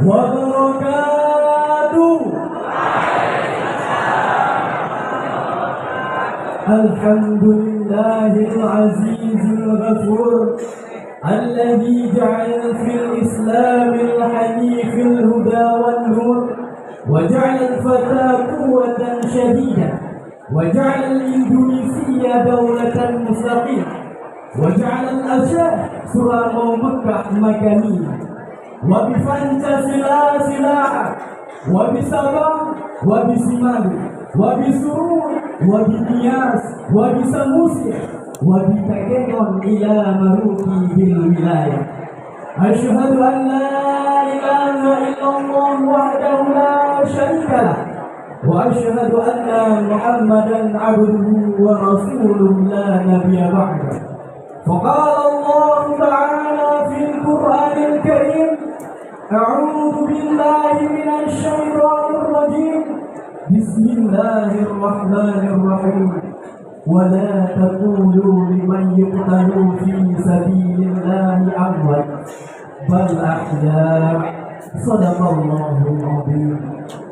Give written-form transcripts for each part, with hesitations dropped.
wabarakatuh. Alhamdulillahil azizil ghafur alladzi ja'ala fil islamil hanifil huda wan nur wa ja'ala al-fata quwwatan shadidah wa ja'ala al-indonesia dawlatan mustaqimah wa ja'ala al-ashah surama Makkah makaniyah wa bi Pancasila silaha wa bi sabah wa bi simali wa bi surur wa bi niyas wa bi samusir wa bi takengon ila maruki bil wilayah. Asyhadu an la ilaha illallah wahdahu la syarika lah wa asyhadu anna Muhammadan abduhu wa rasuluhu la nabiyya ba'da. Faqala Allah ta'ala fil Qur'anil Karim a'udzu billahi minasy syaithanir rajim. Bismillahirrahmanirrahim. Wa la taqulu liman yuqtalu fi sabilillahi amwat bal ahya. Shadaqallahul azim.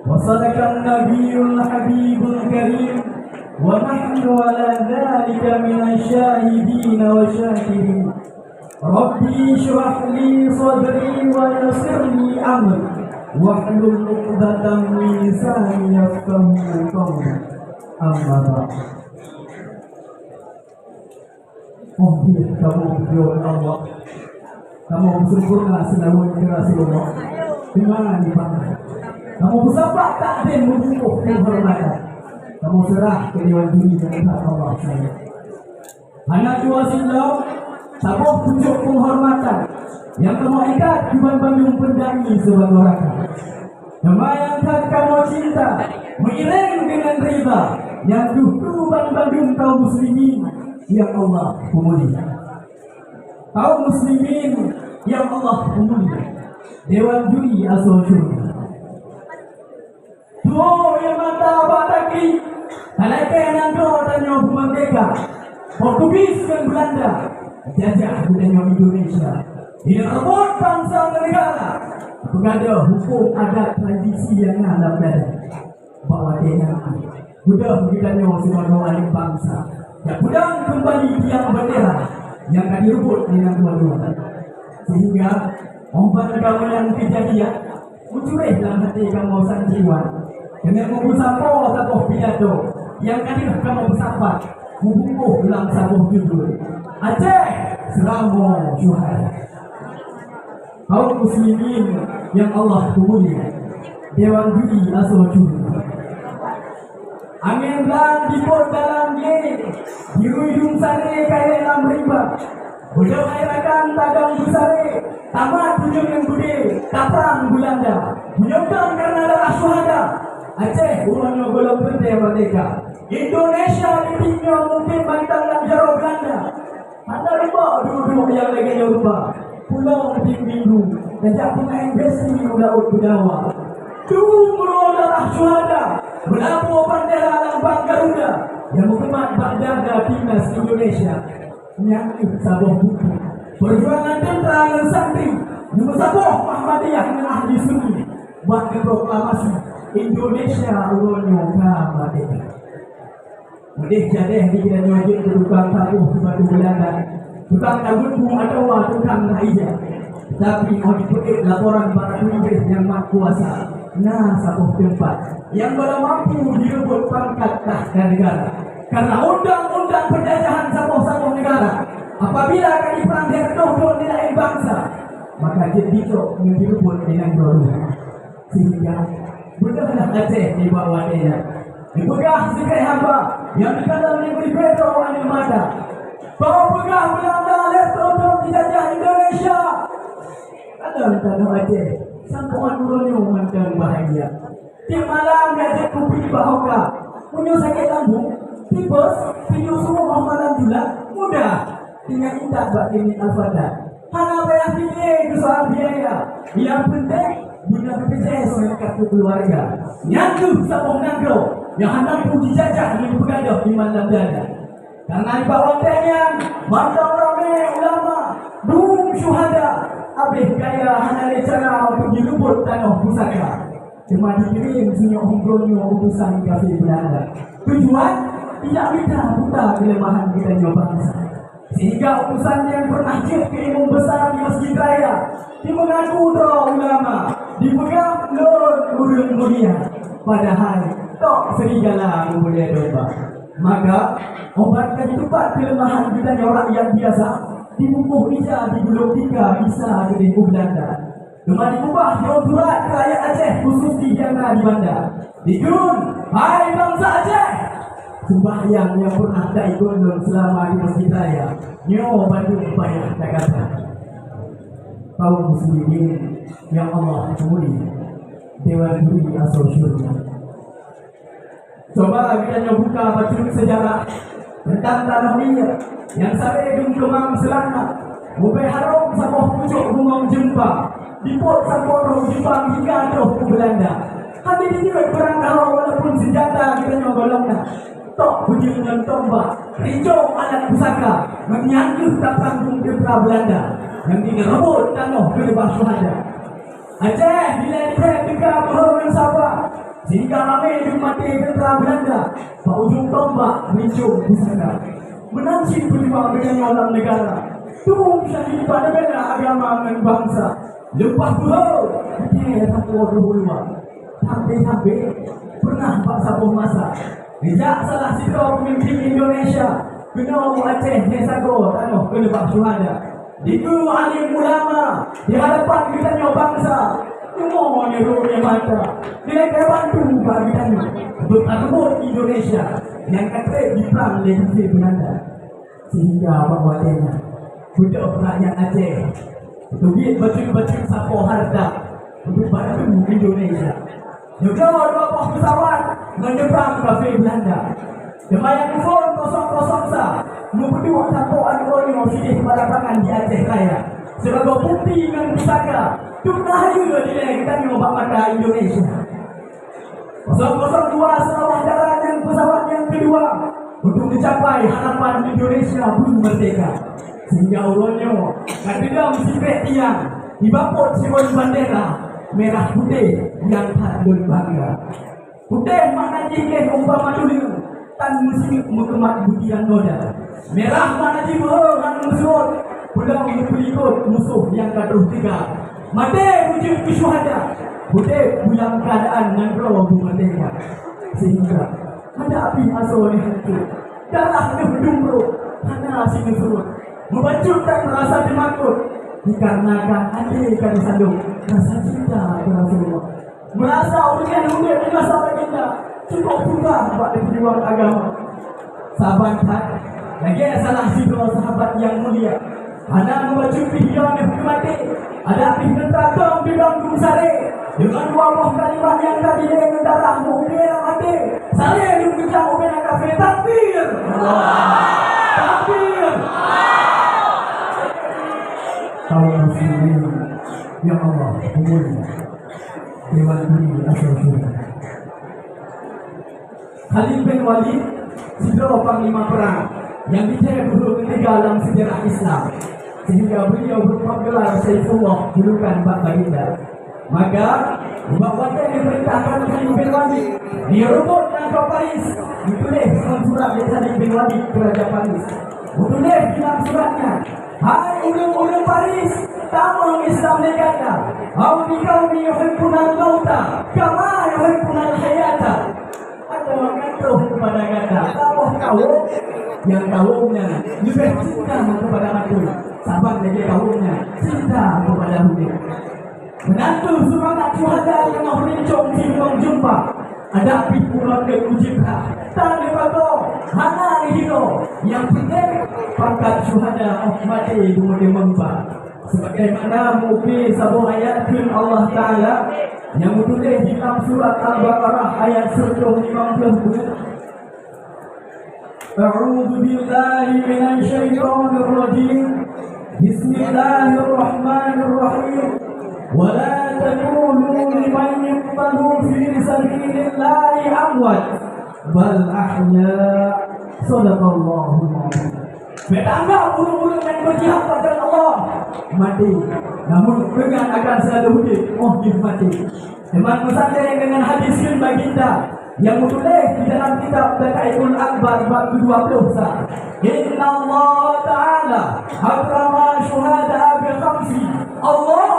Wa sadaqan nabiyyul habibul karim. Wa nahnu ala dzalika minasy syahidin wa syakirin. Rabbi shrah li sadri wa yassir li amri wahlul 'uqdatam min lisani yafqahu qawli. Amma ba'd. Oh dia, kamu berdoa Allah, kamu sempurna selalu Rasulullah. Dimana di mana? Kamu bersabak takdir membunuh kehormatan. Kamu serah ke Dewan Juri dan Allah saya. Anak dua silau, sabuh pucuk penghormatan yang kamu ikat di Bandung pendangi sebagai rakan. Memayangkan kamu cinta, mengiring dengan riba yang justru Bandung kaum muslimin yang Allah pemulia. Kaum muslimin yang Allah pemulia. Dewan Juri asal syurga. Tuh yang mata bataki, Malaikat yang dan yang merdeka, Portugis dan Belanda, jajah budaya Indonesia. Ini rebut bangsa dan negara. Berada hukum adat tradisi yang ada pada bahawa dia sudah begitanya sebagai alim bangsa. Ya pudang kembali tiang bendera yang akan direbut dengan dua-dua. Sehingga umpan kamu yang kejadian mencurih dalam hati kamu sanjiwan dengan membusapo satu pidato yang kali kamu bersahabat membukuh dalam satu judul Aceh Selama Syuhada. Kaum muslimin yang Allah mulia, Dewan Juri asal syurga. Angin dan dipot dalam ye, di ujung sare kaya dalam riba. Bujang airakan tadang besare, tamat bujang yang gede, taprang Belanda. Menyokong karena darah syuhada. Aceh urangnya belum berdaya merdeka. Indonesia ditinggal mungkin bantang dan jaro Belanda. Anda lupa dulu yang lagi Eropa. Pulau lebih minggu, sejak pemain besi laut Bedawa. Jumroh darah syuhada, berlabuh bendera lambang Garuda yang mengemat bagdada timnas Indonesia. Menyangkut sabuh buku perjuangan tentara dan santri, nomor sabuh Muhammadiyah dan ahli sunni buat proklamasi Indonesia ulonyo merdeka. Merdeka deh di kita nyojit tukang sabuh di batu Belanda. Tukang kabutmu adalah tukang raja. Tapi mau dipetik laporan para Inggris yang maha kuasa. Nah, satu tempat yang belum mampu direbut pangkat tahta negara. Karena undang-undang penjajahan satu negara. Apabila akan diperangkat untuk nilai bangsa, maka jadinya direbut dengan dua-dua. Sehingga mudahlah Aceh di bawah dia. Dipegah sekai hamba yang dikandang negeri Pedro Anil Mata. Bawa pegah Belanda leto untuk dijajah Indonesia. Kadang tanah Aceh sangkuan urunnya memandang bahagia. Tiap malam ngajak kopi bahoka, punya sakit lambung, tipes, video semua malam juga mudah. Tinggal intak bak ini al-fadah. Hana bayar pilih ke soal biaya. Yang penting punya BPJS oleh kartu keluarga. Nyangku sabung nanggo yang hendak pun dijajah di pegadah di malam dada. Karena di bawah tenyan, mandang ramai ulama, dum syuhada, Habis gaya hana cara untuk diluput tanah pusaka. Cuma dikirim sunyi ombronyo utusan kasih Belanda. Tujuan tidak bisa buta kelemahan kita bangsa. Sehingga utusan yang pernah kirim besar di Masjid Raya dimengaku doa ulama, dipegang lon urung mulia. Padahal tok serigala mulia domba. Maka obatkan cepat kelemahan kita rakyat biasa. Dibukuh bisa digulung tiga bisa jadi Belanda. Cuma diubah surat rakyat Aceh khusus di Jana di Banda. Dikun, hai bangsa Aceh. Sembahyang yang pernah tak ikut selama di Masjid Raya. Nyo bantu upaya Jakarta. Kaum muslimin yang Allah mulia, Dewan Duri asal syurga. Coba kita buka baca sejarah tentang tanah Mia yang sare kemang selana, Mubai haram saboh pucuk bunga jempa, dipot saboh Jepang hingga doh ke Belanda. Hati dijual perang kalau walaupun senjata kita nyogolongnya. Tok puji dengan tombak, rincong anak pusaka, menyangkut tak tanggung tentera Belanda yang direbut tanah ke lebah syuhada. Aceh bila diperek dekat berhormat Sabah, sehingga ramai dimati tentera Belanda. Pak ujung tombak rincong pusaka, menansi perjuangan dengan orang negara. Tuh bisa pada beda agama dan bangsa. Lepas buhur, dia tak luar. Sampai pernah Pak Sabah masa. Tidak salah sikap pemimpin Indonesia. Kena Aceh Nesago tanah ke lebah syuhada. Itu alim ulama di hadapan kita bangsa. Semua nirunya mata. Mereka bantu bagi kami untuk atur Indonesia yang kata di perang legasi Belanda. Sehingga bahwanya budak rakyat Aceh duit baju-baju sapo harta untuk bantu Indonesia. Juga dua pesawat menyeberang kafe Belanda. Jemaah Kufur 001 memberdua sapoan Oreo sidih pada pangan di Aceh Raya. Sebagai bukti dengan pusaka Tuknah juga dilek kita nyoba mata Indonesia. 002 Sarawak darat yang pesawat yang kedua untuk mencapai harapan Indonesia belum merdeka. Sehingga ulonyo kadang sipet tiang dibapot simbol bendera merah putih yang hadun bangga. Putih makna jingkeh umpama dulu tan musik mengemat butiran noda. Merah makna jiwa kan musuh pulang berikut musuh yang gaduh tiga. Mati wujud kesyuhada. Putih pulang keadaan dan roh merdeka. Sehingga ada api asal hancur. Darah dumbruk karena sini surut. Membacurkan rasa dimakut dikarenakan adik kami sandung rasa cinta kepada Rasulullah. Merasa ujian ujian di masa baginda cukup juga pada perjuangan agama. Sahabat lagi salah sidro sahabat yang mulia. Ada membaca video yang mati. Ada api tentang di bangku sare dengan dua buah kalimat yang tadi dengan darahmu yang mati. Sare dikejar ubena kafe takbir. Takbir. Kaum muslimin yang Allah mulia, Dewan Duri asal syurga. Khalid bin Walid, sidro panglima perang yang dicari dulu ketiga dalam sejarah Islam, sehingga beliau bergelar Saifullah julukan Bak Baginda. Maka Bapaknya diperintahkan Khalid bin Walid direbut dan ke Paris. Ditulis surat dari Khalid bin Walid ke Raja Paris. Ditulis dalam suratnya, hai ulun-ulun Paris, tamang Islam negara. Audi kaumi yuhibbunal mauta kama yuhibbunal hayata. Ada mengatakan kepada kata tahu kaum yang kaumnya lebih cinta kepada aku. Sahabat lagi kaumnya cinta kepada aku. Menantu semangat syuhada yang merincong di ruang jumpa. Ada api pulang ke ujibha. Tani bato hana hiro yang penting pangkat syuhada mati kemudian membah. Sebagaimana mungkin sebuah ayat firman Allah Ta'ala yang ditulis di dalam surat Al-Baqarah ayat 150. A'udzu billahi minasy syaithanir rajim. Bismillahirrahmanirrahim. Wa la taqulu liman yaqtalu fi sabilillahi amwat bal ahya. Shadaqallahul azim. Betangga bulu-bulu yang berjihad pada Allah mati, namun dengan akan selalu hidup. Oh mati. Teman pesantren yang dengan hadis baginda yang menulis di dalam kitab Baqaul Akbar bab 20. Inna Allah Ta'ala akrama syuhada bi khamsi. Allah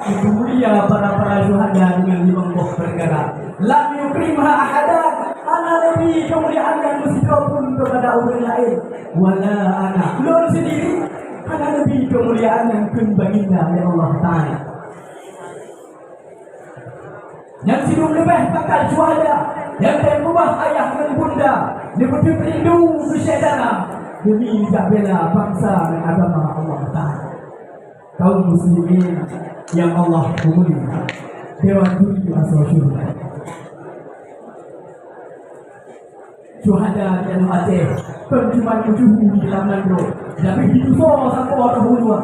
itu mulia para syuhada dengan 5 buah perkara. Lam yukrimha ahadan. Ana lebih kemuliaan yang meskipun kepada orang lain. Wala ana. Belum sendiri. Ana lebih kemuliaan yang baginda ya Allah Ta'ala. Yang hidup lebih bakal syuhada, yang terubah ayah dan bunda, demi pelindung bersyedana, demi bela bangsa dan agama Allah Ta'ala. Kaum muslimin yang Allah mulia, Dewan Juri Asal Syurga, syuhada dan Aceh, penjuman ujung di dalam negeri, tapi itu semua sampai orang bunuh.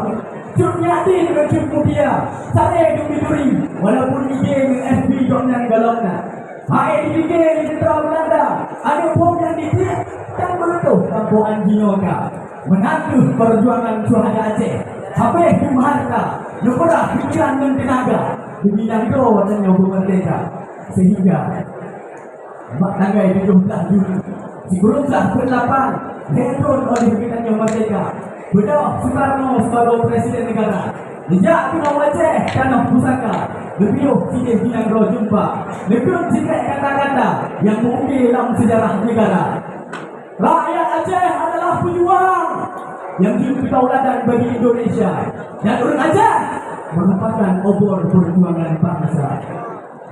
Cuknyati dengan cuk mulia, saya demi duri, walaupun ide dengan FB jangan galaunya. Hai ide di Tentera Belanda, ada bom yang ditiap dan meletup kampung Anjinoka, menantu perjuangan syuhada Aceh. Habis harta, nukurah pikiran dan tenaga demi negara dan yang merdeka, sehingga tanggal 17 Juli, sebelum berlapan, dihendun oleh kita yang merdeka. Bedah Soekarno sebagai Presiden negara. Sejak Pulau Aceh tanah pusaka, lebih tidak bilang roh jumpa. Lebih tidak kata-kata yang mungkin dalam sejarah negara. Rakyat Aceh adalah pejuang yang hidup kedaulatan bagi Indonesia. Dan orang Aceh merupakan obor perjuangan bangsa.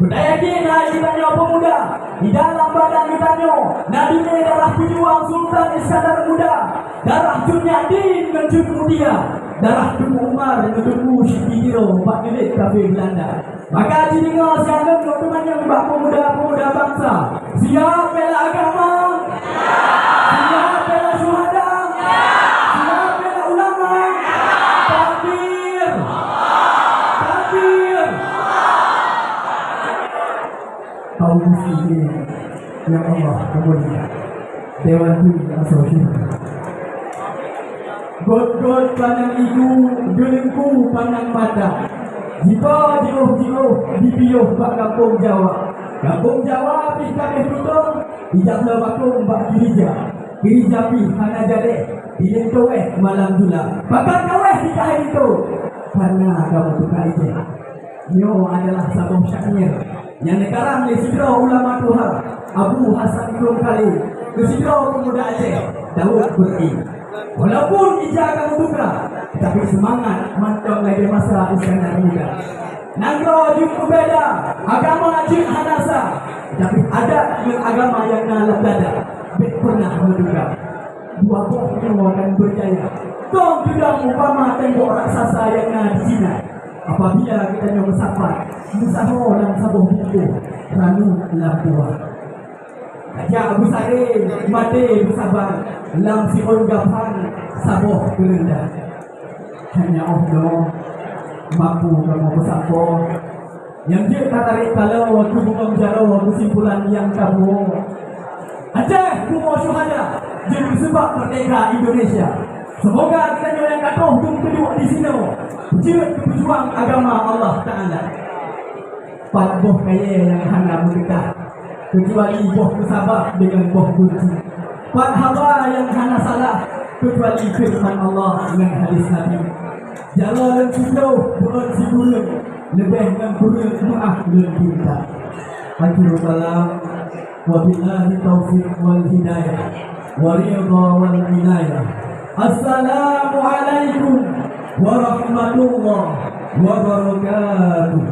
Budaya kita ditanya pemuda di dalam badan ditanya Nabi darah pejuang Sultan Iskandar Muda, darah Junyadin dan Mutia, darah Tunku Umar dan Tunku Syekh Pak Milik Kafe Belanda. Maka jika siapa teman yang pemuda-pemuda bangsa siap bela agama, siap bela syuhada, siap bela ulama, takbir, takbir. Kaum muslimin yang Allah mulia, Dewan Juri Asal Syurga. God pandang ibu, gelengku pandang mata. Jika jauh-jauh dipiuh bak kampung Jawa. Kampung Jawa pi kabeh tutung, dijak bakung bak Kirija pi hana jade, dilentoweh malam jula. Bahkan kaweh di kahir itu. Karena kamu tukar ije. Nyo adalah sabung syair yang negarang di sidro ulama Tuhan Abu Hasan Ibn Kali ke sidro pemuda Aceh Daud Berki. Walaupun ija kamu tukar, tapi semangat macam lagi masa Iskandar Muda. Nangro juk berbeda, agama juk hanasa, tapi ada yang agama yang nalar dada. Bet pernah menduga dua buah akan berjaya. Kau tidak umpama tembok raksasa yang ada di Cina. Apabila kita yang bersafar, musaho dan sabuh buku, ranu lapuah. Raja Abu Sari, mati bersabar, lam si'un gafan, sabuh kerendah. Hanya Allah mampu kamu bersafar. Yang dia tarik kalau hubungan jauh kesimpulan yang kamu. Aceh, kumau syuhada, jadi sebab merdeka Indonesia. Semoga kita yang katoh kedua di sini. Jika berjuang agama Allah Ta'ala, Pak boh kaya yang hana berdekat, kecuali boh bersabar dengan boh kunci. Pak hawa yang hana salah, kecuali firman Allah dengan hadis Nabi. Jalan sujauh buat si bulan, lebih dengan bulan maaf dan cinta. Akhirul kalam, wabillahi taufiq wal hidayah, waridha wal inayah. Assalamualaikum warahmatullahi wabarakatuh.